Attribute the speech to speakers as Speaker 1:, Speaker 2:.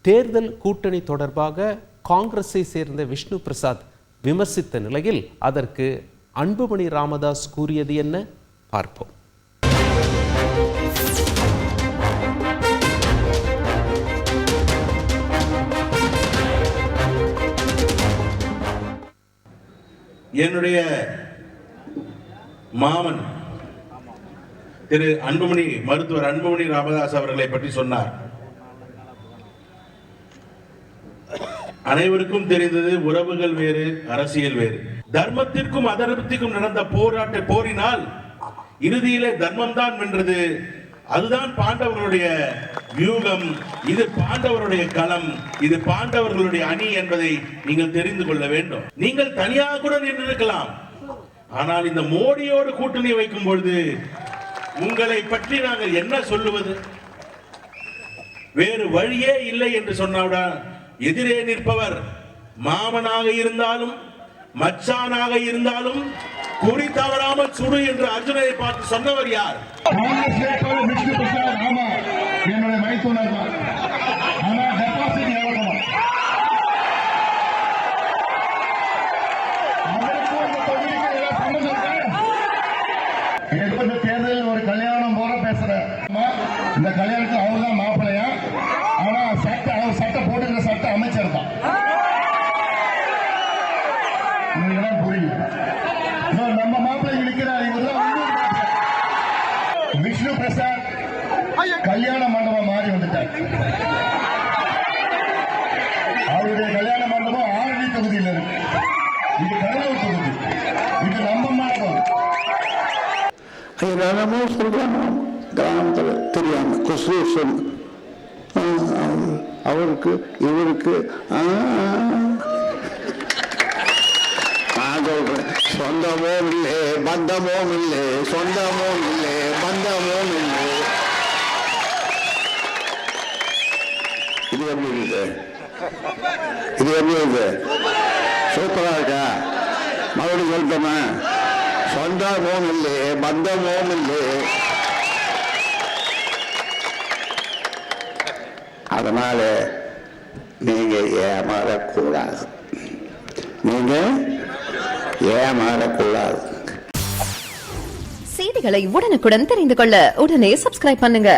Speaker 1: தேர்தல் கூட்டணி தொடர்பாக காங்கிரஸை சேர்ந்த விஷ்ணு பிரசாத் விமர்சித்த நிலையில் அதற்கு அன்புமணி ராமதாஸ் கூறியது என்ன பார்ப்போம்.
Speaker 2: என்னுடைய மாமன் திரு மருத்துவர் அன்புமணி ராமதாஸ் அவர்களை பற்றி சொன்னார். அனைவருக்கும் தெரிந்தது, உறவுகள் வேறு, அரசியல் வேறு. தர்மத்திற்கும் அதர்மத்திற்கும் நடந்த போரினால் இறுதியிலே தர்மம் தான் வென்றது. அதுதான் பாண்டவர்களுடைய வியூகம், இது பாண்டவருடைய களம், இது பாண்டவர்களுடைய அணி என்பதை நீங்கள் தெரிந்து கொள்ள வேண்டும். நீங்கள் தனியாக கூட நின்றிருக்கலாம், ஆனால் இந்த மோடியோடு கூட்டணி வைக்கும் பொழுது உங்களை பற்றி நாங்கள் என்ன சொல்லுவது? வேறு வழியே இல்லை என்று சொன்னவுடன் எதிரே நிற்பவர் மாமனாக இருந்தாலும் மச்சானாக இருந்தாலும் குறி தவறாமல் சுடு என்று அர்ஜுனனை பார்த்து சொன்னவர் யார்?
Speaker 3: விஷ்ணு பிரசாத். ஆமா, என்னுடைய மைத்துனர். ஆனா டெபாசிட் எவ்வளவு? தேர்தலில் ஒரு கல்யாணம் போல பேசுற இந்த கல்யாணத்துக்கு அவங்க தான் மாப்பிள்ளையா? ஆனா சட்டை போட்டுக்கிற சட்ட அமைச்சர் தான். புரியல. நம்ம மாப்பிள்ளை இருக்கிறார். விஷ்ணு பிரசாத் கல்யாண மண்டபம் மாறி வந்துட்டார். அவருடைய கல்யாண மண்டபம் ஆரணி தொகுதியில் இருக்கு. இது கடலூர் தொகுதி. இது நம்ம மாநிலம்.
Speaker 4: என்னமோ சொல்றாங்க கிராமத்தில் தெரியாம குசூசன் அவருக்கு இவருக்கு சொந்தமோ இல்லை பந்தமோ இல்லை, சொந்தமோ இல்லை பந்தமோ இல்லை. இது எப்படி இருக்கு? இது எப்படி இருக்கு? சூப்பரா இருக்கா? மறுபடியும் சொல்லிட்டோமா? சொந்தமோ இல்லை பந்தமோ இல்லை. அதனால நீங்க ஏமாறக்கூடாது, நீங்க ஏமாறக்கூடாது.
Speaker 5: செய்திகளை உடனுக்குடன் தெரிந்து கொள்ள உடனே சப்ஸ்கிரைப் பண்ணுங்க.